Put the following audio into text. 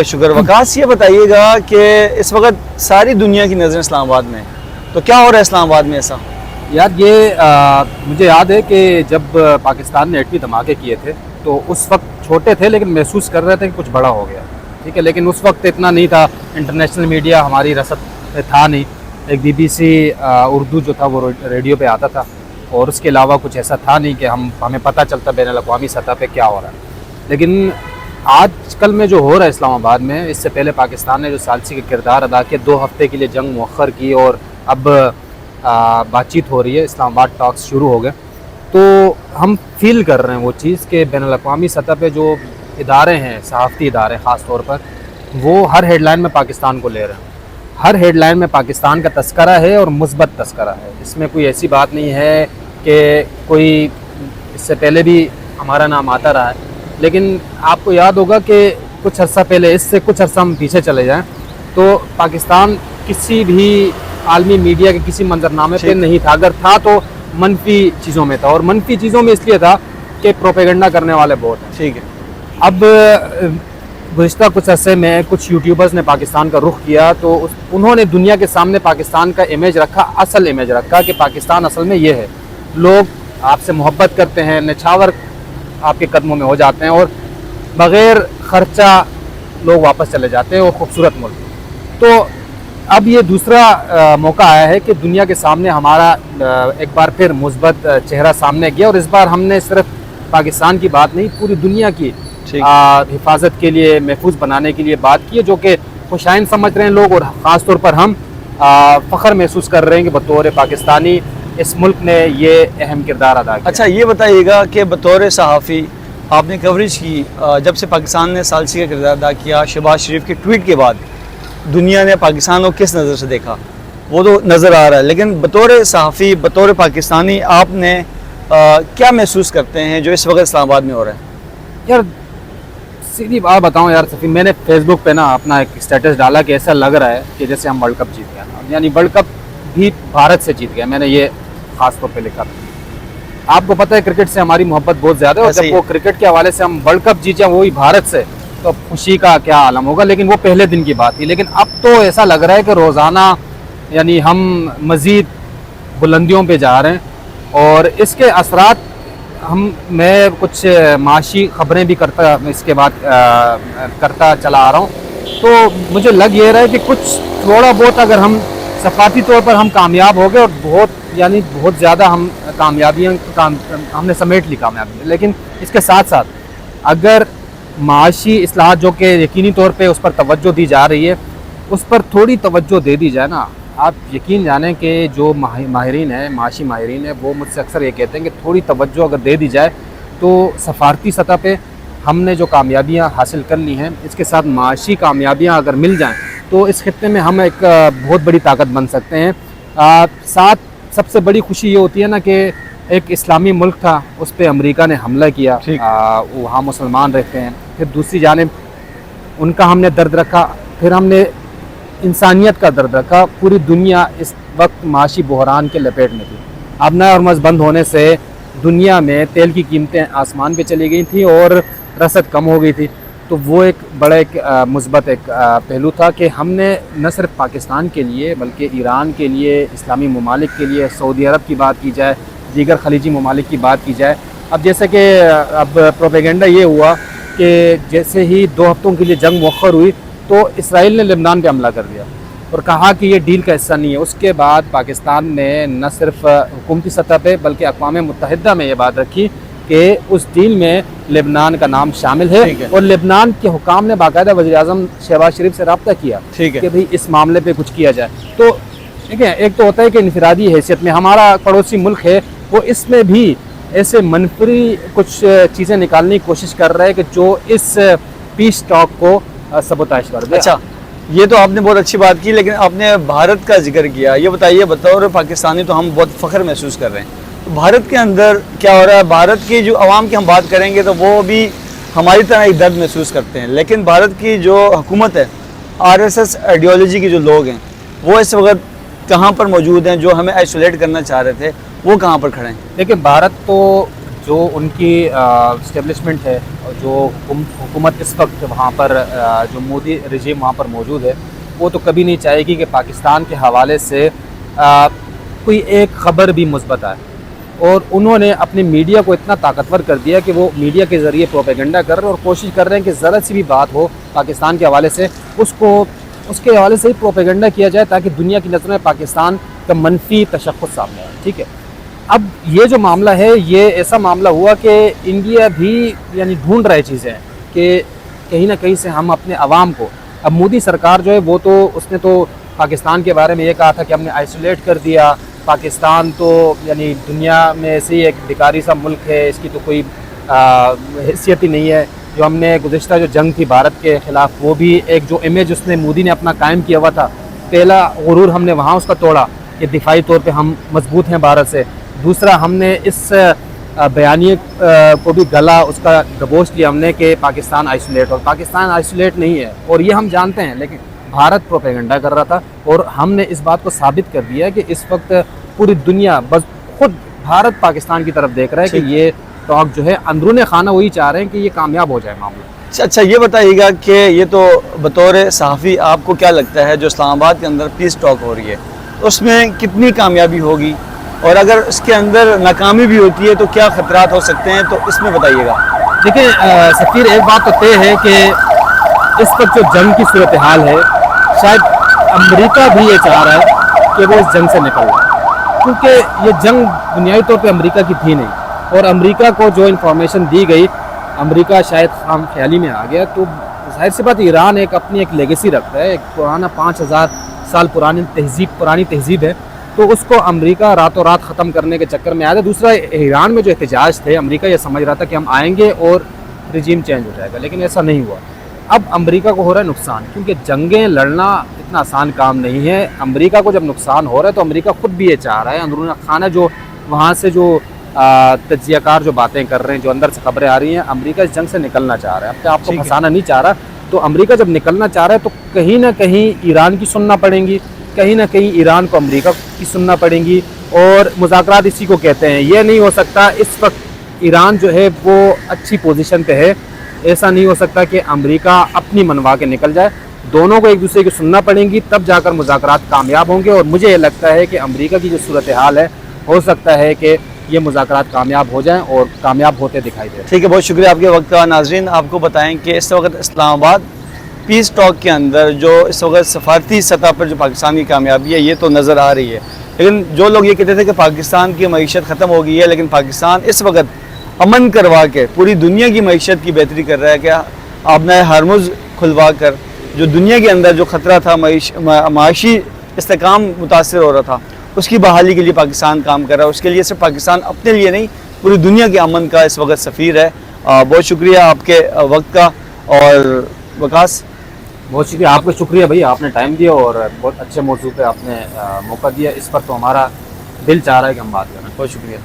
شکر وقاص، یہ بتائیے گا کہ اس وقت ساری دنیا کی نظر اسلام آباد میں ہے، تو کیا ہو رہا ہے اسلام آباد میں ایسا؟ یار یہ مجھے یاد ہے کہ جب پاکستان نے ایٹمی دھماکے کیے تھے تو اس وقت چھوٹے تھے لیکن محسوس کر رہے تھے کہ کچھ بڑا ہو گیا، ٹھیک ہے، لیکن اس وقت اتنا نہیں تھا، انٹرنیشنل میڈیا ہماری رسد پہ تھا نہیں، ایک BBC اردو جو تھا وہ ریڈیو پہ آتا تھا، اور اس کے علاوہ کچھ ایسا تھا نہیں کہ ہمیں پتہ چلتا بین الاقوامی سطح پہ کیا ہو رہا ہے۔ لیکن آج کل میں جو ہو رہا ہے اسلام آباد میں، اس سے پہلے پاکستان نے جو ثالثی کا کردار ادا کیا، 2 ہفتے کے لیے جنگ مؤخر کی اور اب بات چیت ہو رہی ہے، اسلام آباد ٹاکس شروع ہو گئے، تو ہم فیل کر رہے ہیں وہ چیز کہ بین الاقوامی سطح پہ جو ادارے ہیں، صحافتی ادارے خاص طور پر، وہ ہر ہیڈ لائن میں پاکستان کو لے رہے ہیں، ہر ہیڈ لائن میں پاکستان کا تذکرہ ہے اور مثبت تذکرہ ہے، اس میں کوئی ایسی بات نہیں ہے کہ کوئی اس سے پہلے بھی ہمارا نام آتا رہا ہے، لیکن آپ کو یاد ہوگا کہ کچھ عرصہ پہلے، اس سے کچھ عرصہ ہم پیچھے چلے جائیں تو پاکستان کسی بھی عالمی میڈیا کے کسی منظرنامے پہ نہیں تھا، اگر تھا تو منفی چیزوں میں تھا، اور منفی چیزوں میں اس لیے تھا کہ پروپیگنڈا کرنے والے بہت ہیں، ٹھیک ہے۔ اب گزشتہ کچھ عرصے میں کچھ یوٹیوبرز نے پاکستان کا رخ کیا تو انہوں نے دنیا کے سامنے پاکستان کا امیج رکھا، اصل امیج رکھا کہ پاکستان اصل میں یہ ہے، لوگ آپ سے محبت کرتے ہیں، نچھاور آپ کے قدموں میں ہو جاتے ہیں اور بغیر خرچہ لوگ واپس چلے جاتے ہیں، وہ خوبصورت ملک۔ تو اب یہ دوسرا موقع آیا ہے کہ دنیا کے سامنے ہمارا ایک بار پھر مثبت چہرہ سامنے گیا، اور اس بار ہم نے صرف پاکستان کی بات نہیں، پوری دنیا کی حفاظت کے لیے، محفوظ بنانے کے لیے بات کی ہے، جو کہ خوشائن سمجھ رہے ہیں لوگ، اور خاص طور پر ہم فخر محسوس کر رہے ہیں کہ بطور پاکستانی اس ملک نے یہ اہم کردار ادا کیا۔ اچھا یہ بتائیے گا کہ بطور صحافی آپ نے کوریج کی، جب سے پاکستان نے ثالثی کا کردار ادا کیا، شہباز شریف کے ٹویٹ کے بعد دنیا نے پاکستان کو کس نظر سے دیکھا وہ تو نظر آ رہا ہے، لیکن بطور صحافی، بطور پاکستانی آپ نے کیا محسوس کرتے ہیں جو اس وقت اسلام آباد میں ہو رہا ہے؟ یار سیدھی بات بتاؤں یار صفی، میں نے فیس بک پہ نا اپنا ایک اسٹیٹس ڈالا کہ ایسا لگ رہا ہے کہ جیسے ہم ورلڈ کپ جیت گئے، یعنی ورلڈ کپ بھی بھارت سے جیت گیا، میں نے یہ خاص طور پہ لکھا تھا۔ آپ کو پتہ ہے کرکٹ سے ہماری محبت بہت زیادہ ہے، اور جب وہ کرکٹ کے حوالے سے ہم ورلڈ کپ جیتے ہیں وہی بھارت سے، تو اب خوشی کا کیا عالم ہوگا، لیکن وہ پہلے دن کی بات تھی، لیکن اب تو ایسا لگ رہا ہے کہ روزانہ یعنی ہم مزید بلندیوں پہ جا رہے ہیں، اور اس کے اثرات میں کچھ معاشی خبریں بھی اس کے بعد کرتا چلا آ رہا ہوں، تو مجھے لگ یہ رہا ہے کہ کچھ تھوڑا بہت اگر ہم ثقافتی طور پر ہم کامیاب ہو گئے، اور بہت زیادہ ہم کامیابیاں ہم نے سمیٹ لی کامیابی، لیکن اس کے ساتھ ساتھ اگر معاشی اصلاحات جو کہ یقینی طور پہ اس پر توجہ دی جا رہی ہے، اس پر تھوڑی توجہ دے دی جائے نا، آپ یقین جانیں کہ جو ماہرین ہیں، معاشی ماہرین ہیں، وہ مجھ سے اکثر یہ کہتے ہیں کہ تھوڑی توجہ اگر دے دی جائے تو سفارتی سطح پہ ہم نے جو کامیابیاں حاصل کر لی ہیں، اس کے ساتھ معاشی کامیابیاں اگر مل جائیں تو اس خطے میں ہم ایک بہت بڑی طاقت بن سکتے ہیں۔ ساتھ سب سے بڑی خوشی یہ ہوتی ہے نا کہ ایک اسلامی ملک تھا، اس پہ امریکہ نے حملہ کیا، وہاں مسلمان رہتے ہیں، پھر دوسری جانب ان کا ہم نے درد رکھا، پھر ہم نے انسانیت کا درد رکھا۔ پوری دنیا اس وقت معاشی بحران کے لپیٹ میں تھی، اب نئے اور بند ہونے سے دنیا میں تیل کی قیمتیں آسمان پہ چلی گئی تھیں اور رسد کم ہو گئی تھی، تو وہ ایک بڑا مثبت پہلو تھا کہ ہم نے نہ صرف پاکستان کے لیے بلکہ ایران کے لیے، اسلامی ممالک کے لیے، سعودی عرب کی بات کی جائے، دیگر خلیجی ممالک کی بات کی جائے، اب جیسے کہ اب پروپیگنڈا یہ ہوا کہ جیسے ہی 2 ہفتوں کے لیے جنگ مؤخر ہوئی تو اسرائیل نے لبنان پہ حملہ کر دیا اور کہا کہ یہ ڈیل کا حصہ نہیں ہے۔ اس کے بعد پاکستان نے نہ صرف حکومتی سطح پہ بلکہ اقوام متحدہ میں یہ بات رکھی کہ اس ڈیل میں لبنان کا نام شامل ہے، اور لبنان کے حکام نے باقاعدہ وزیر اعظم شہباز شریف سے رابطہ کیا کہ بھئی اس معاملے پہ کچھ کیا جائے۔ تو ٹھیک ہے، ایک تو ہوتا ہے کہ انفرادی حیثیت میں ہمارا پڑوسی ملک ہے، وہ اس میں بھی ایسے منفری کچھ چیزیں نکالنے کی کوشش کر رہا ہے کہ جو اس پیس ٹاک کو سبوتاش کر دے۔ اچھا یہ تو آپ نے بہت اچھی بات کی، لیکن آپ نے بھارت کا ذکر کیا، یہ بتائیے بطور پاکستانی تو ہم بہت فخر محسوس کر رہے ہیں، تو بھارت کے اندر کیا ہو رہا ہے؟ بھارت کی جو عوام کی ہم بات کریں گے تو وہ بھی ہماری طرح ایک درد محسوس کرتے ہیں، لیکن بھارت کی جو حکومت ہے، RSS آئیڈیالوجی کے جو لوگ ہیں، وہ اس وقت کہاں پر موجود ہیں؟ جو ہمیں آئسولیٹ کرنا چاہ رہے تھے وہ کہاں پر کھڑے ہیں؟ دیکھیں بھارت تو جو ان کی اسٹیبلشمنٹ ہے اور جو حکومت اس وقت وہاں پر جو مودی رجیم وہاں پر موجود ہے وہ تو کبھی نہیں چاہے گی کہ پاکستان کے حوالے سے کوئی ایک خبر بھی مثبت آئے. اور انہوں نے اپنے میڈیا کو اتنا طاقتور کر دیا کہ وہ میڈیا کے ذریعے پروپیگنڈا کر رہے ہیں اور کوشش کر رہے ہیں کہ ذرا سی بھی بات ہو پاکستان کے حوالے سے اس کے حوالے سے ہی پروپیگنڈا کیا جائے تاکہ دنیا کی نظر میں پاکستان کا منفی تشخص سامنے آئے. ٹھیک ہے, اب یہ جو معاملہ ہے یہ ایسا معاملہ ہوا کہ انڈیا بھی یعنی ڈھونڈ رہے چیزیں کہ کہیں نہ کہیں سے ہم اپنے عوام کو, اب مودی سرکار جو ہے وہ تو اس نے تو پاکستان کے بارے میں یہ کہا تھا کہ ہم نے آئسولیٹ کر دیا, پاکستان تو یعنی دنیا میں ایسے ہی ایک بیکاری سا ملک ہے, اس کی تو کوئی حیثیت ہی نہیں ہے. جو ہم نے گزشتہ جو جنگ تھی بھارت کے خلاف وہ بھی ایک جو امیج اس نے مودی نے اپنا قائم کیا ہوا تھا, پہلا غرور ہم نے وہاں اس کا توڑا کہ دفاعی طور پہ ہم مضبوط ہیں بھارت سے. دوسرا ہم نے اس بیانیے کو بھی گلا, اس کا دبوچ لیا ہم نے کہ پاکستان آئسولیٹ, اور پاکستان آئسولیٹ نہیں ہے اور یہ ہم جانتے ہیں, لیکن بھارت پروپیگنڈا کر رہا تھا اور ہم نے اس بات کو ثابت کر دیا کہ اس وقت پوری دنیا بس خود بھارت پاکستان کی طرف دیکھ رہا ہے کہ یہ ٹاک جو ہے اندرون خانہ وہی چاہ رہے ہیں کہ یہ کامیاب ہو جائے معاملہ. اچھا یہ بتائیے گا کہ یہ تو بطور صحافی آپ کو کیا لگتا ہے جو اسلام آباد کے اندر پیس ٹاک ہو رہی ہے اس میں کتنی کامیابی ہوگی, اور اگر اس کے اندر ناکامی بھی ہوتی ہے تو کیا خطرات ہو سکتے ہیں, تو اس میں بتائیے گا. دیکھیں سفیر, ایک بات تو طے ہے کہ اس وقت جو جنگ کی صورتحال ہے شاید امریکہ بھی یہ چاہ رہا ہے کہ وہ اس جنگ سے نکل جائے, کیونکہ یہ جنگ بنیادی طور پہ امریکہ کی تھی نہیں, اور امریکہ کو جو انفارمیشن دی گئی امریکہ شاید خام خیالی میں آ گیا. تو ظاہر سی بات ایران اپنی ایک لیگیسی رکھتا ہے, ایک پرانا 5000 سال پرانی تہذیب ہے, تو اس کو امریکہ راتوں رات ختم کرنے کے چکر میں آیا تھا. دوسرا ایران میں جو احتجاج تھے امریکہ یہ سمجھ رہا تھا کہ ہم آئیں گے اور رجیم چینج ہو جائے گا, لیکن ایسا نہیں ہوا. اب امریکہ کو ہو رہا ہے نقصان, کیونکہ جنگیں لڑنا اتنا آسان کام نہیں ہے. امریکہ کو جب نقصان ہو رہا ہے تو امریکہ خود بھی یہ چاہ رہا ہے, اندرون خانہ جو وہاں سے جو تجزیہ کار جو باتیں کر رہے ہیں, جو اندر سے خبریں آ رہی ہیں, امریکہ اس جنگ سے نکلنا چاہ رہا ہے, اپنے آپ کو پھنسانا نہیں چاہ رہا. تو امریکہ جب نکلنا چاہ رہا ہے تو کہیں نہ کہیں ایران کی سننا پڑیں گی, کہیں نہ کہیں ایران کو امریکہ کی سننا پڑیں گی, اور مذاکرات اسی کو کہتے ہیں. یہ نہیں ہو سکتا اس وقت ایران جو ہے وہ اچھی پوزیشن پہ ہے, ایسا نہیں ہو سکتا کہ امریکہ اپنی منوا کے نکل جائے. دونوں کو ایک دوسرے کی سننا پڑیں گی, تب جا کر مذاکرات کامیاب ہوں گے. اور مجھے یہ لگتا ہے کہ امریکہ کی جو صورتحال ہے ہو سکتا ہے کہ یہ مذاکرات کامیاب ہو جائیں اور کامیاب ہوتے دکھائی دیں. ٹھیک ہے, بہت شکریہ آپ کے وقت کا. ناظرین آپ کو بتائیں کہ اس وقت اسلام آباد پیس ٹاک کے اندر جو اس وقت سفارتی سطح پر جو پاکستان کی کامیابی ہے یہ تو نظر آ رہی ہے, لیکن جو لوگ یہ کہتے تھے کہ پاکستان کی معیشت ختم ہو گئی ہے, لیکن پاکستان اس وقت امن کروا کے پوری دنیا کی معیشت کی بہتری کر رہا ہے. کہ آبنہ ہرمز کھلوا کر جو دنیا کے اندر جو خطرہ تھا, معاشی استحکام متاثر ہو رہا تھا, اس کی بحالی کے لیے پاکستان کام کر رہا ہے. اس کے لیے صرف پاکستان اپنے لیے نہیں پوری دنیا کے امن کا اس وقت سفیر ہے. بہت شکریہ آپ کے وقت کا. اور وقاص بہت شکریہ آپ کا, شکریہ بھائی, آپ نے ٹائم دیا اور بہت اچھے موضوع پہ آپ نے موقع دیا. اس پر تو ہمارا دل چاہ رہا ہے کہ ہم بات کریں. بہت شکریہ.